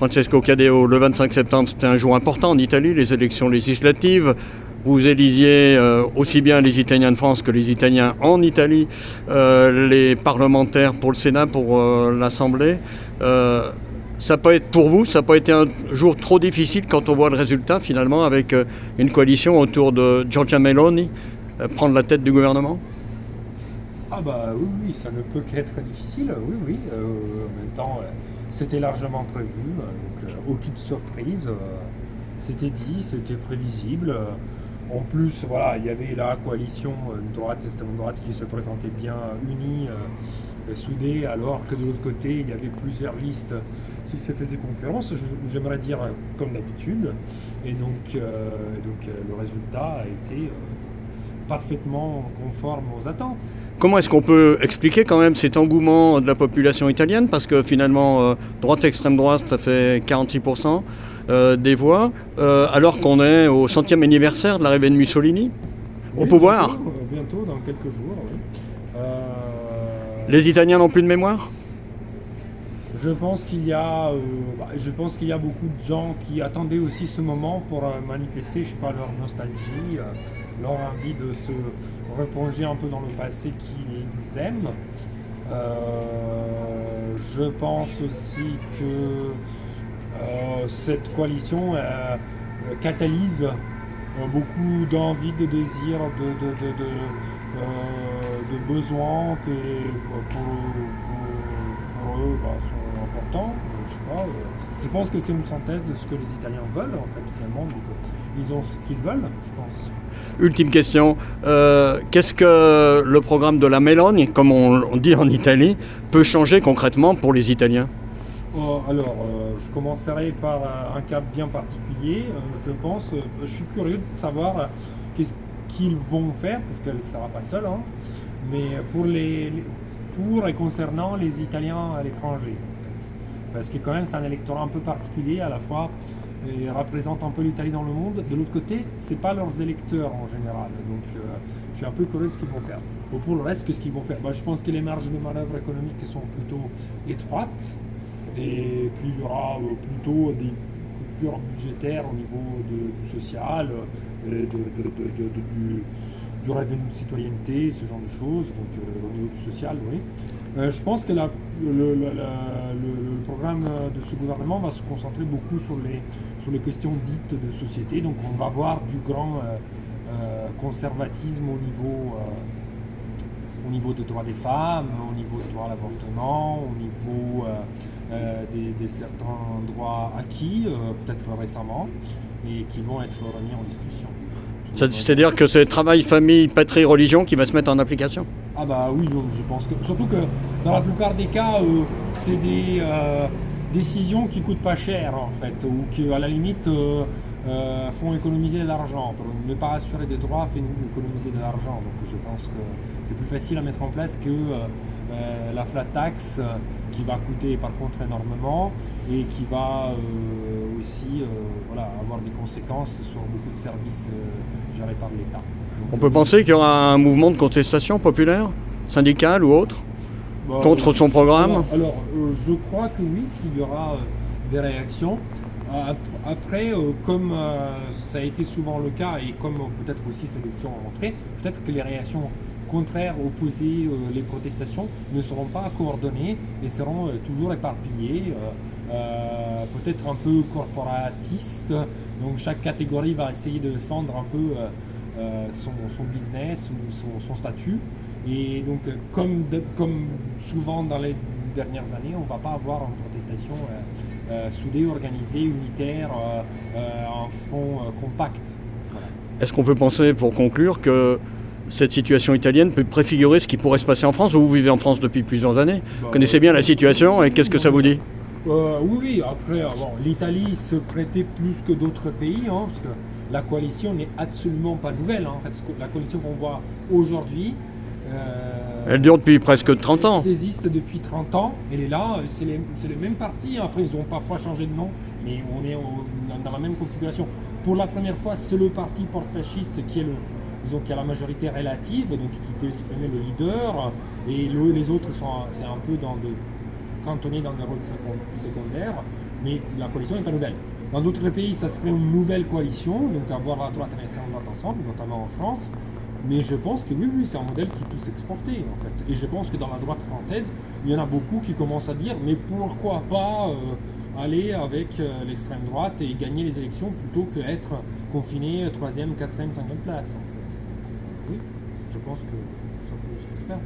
Francesco Cadeo, le 25 septembre, c'était un jour important en Italie, les élections législatives. Vous élisiez aussi bien les Italiens de France que les Italiens en Italie, les parlementaires pour le Sénat, pour l'Assemblée. Ça peut être pour vous, ça n'a pas été un jour trop difficile quand on voit le résultat finalement avec une coalition autour de Giorgia Meloni prendre la tête du gouvernement? Ah bah oui, oui, ça ne peut qu'être difficile, oui, oui. En même temps, c'était largement prévu, donc aucune surprise. C'était dit, c'était prévisible. En plus, voilà, il y avait la coalition droite, extrême droite qui se présentait bien unie, soudée, alors que de l'autre côté, il y avait plusieurs listes qui se faisaient concurrence, j'aimerais dire comme d'habitude. Et donc, le résultat a été parfaitement conforme aux attentes. Comment est-ce qu'on peut expliquer quand même cet engouement de la population italienne? Parce que finalement, droite extrême droite, ça fait 46% des voix, alors qu'on est au 100e anniversaire de l'arrivée de Mussolini au pouvoir. Bientôt, dans quelques jours, oui. Les Italiens n'ont plus de mémoire? Je pense qu'il y a beaucoup de gens qui attendaient aussi ce moment pour manifester, je sais pas, leur nostalgie, leur envie de se replonger un peu dans le passé qu'ils aiment. Je pense aussi que cette coalition catalyse beaucoup d'envie, de désir, de besoins que pour eux sont importants. Je sais pas, je pense que c'est une synthèse de ce que les Italiens veulent en fait finalement. Donc, ils ont ce qu'ils veulent, je pense. Ultime question, qu'est-ce que le programme de la Meloni, comme on dit en Italie, peut changer concrètement pour les Italiens? Je commencerai par un cas bien particulier. Je pense, je suis curieux de savoir qu'est-ce qu'ils vont faire, parce qu'elle ne sera pas seule, hein, mais pour et concernant les Italiens à l'étranger. Parce que quand même c'est un électorat un peu particulier, à la fois ils représentent un peu l'Italie dans le monde. De l'autre côté, c'est pas leurs électeurs en général. Donc je suis un peu curieux de ce qu'ils vont faire. Pour le reste, qu'est-ce qu'ils vont faire? Je pense que les marges de manœuvre économiques sont plutôt étroites et qu'il y aura plutôt des coupures budgétaires au niveau du social, du revenu de citoyenneté, ce genre de choses, donc au niveau du social, oui. Je pense que le programme de ce gouvernement va se concentrer beaucoup sur les questions dites de société, donc on va voir du grand conservatisme au niveau des droits des femmes, au niveau du droit à l'avortement, au niveau des certains droits acquis, peut-être récemment, et qui vont être remis en discussion. C'est-à-dire que c'est travail, famille, patrie, religion qui va se mettre en application? Ah bah oui, je pense que... Surtout que dans la plupart des cas, c'est des décisions qui coûtent pas cher en fait, ou qui à la limite font économiser de l'argent. Pour ne pas assurer des droits, fait économiser de l'argent. Donc je pense que c'est plus facile à mettre en place que la flat tax qui va coûter par contre énormément et qui va aussi avoir des conséquences sur beaucoup de services gérés par l'État. Donc, on peut penser qu'il y aura un mouvement de contestation populaire, syndical ou autre, contre son programme? Alors je crois que oui, qu'il y aura des réactions. Après, comme ça a été souvent le cas et comme peut-être aussi ces élections ont montré, peut-être que les réactions contraires, opposées, les protestations ne seront pas coordonnées et seront toujours éparpillées, peut-être un peu corporatistes. Donc chaque catégorie va essayer de défendre un peu son business ou son statut. Et donc comme souvent dans les dernières années, on ne va pas avoir une protestation soudée, organisée, unitaire, un front compact. Voilà. Est-ce qu'on peut penser, pour conclure, que cette situation italienne peut préfigurer ce qui pourrait se passer en France? Vous vivez en France depuis plusieurs années, vous connaissez bien la situation, et qu'est-ce que ça vous dit? Oui, après, l'Italie se prêtait plus que d'autres pays, hein, parce que la coalition n'est absolument pas nouvelle. Hein. En fait, la coalition qu'on voit aujourd'hui, elle dure depuis presque 30 ans. Elle existe depuis 30 ans, elle est là, c'est le même parti. Après, ils ont parfois changé de nom, mais on est dans la même configuration. Pour la première fois, c'est le parti fasciste qui a la majorité relative, donc qui peut exprimer le leader, et les autres c'est un peu cantonnés dans des rôles secondaires. mais la coalition n'est pas nouvelle. Dans d'autres pays, ça serait une nouvelle coalition, donc avoir à droite et l'extrême droite ensemble, notamment en France. Mais je pense que oui, c'est un modèle qui peut s'exporter en fait. Et je pense que dans la droite française, il y en a beaucoup qui commencent à dire mais pourquoi pas aller avec l'extrême droite et gagner les élections plutôt qu'être confiné 3e, 4e, 5e place en fait. Oui, je pense que ça peut se faire.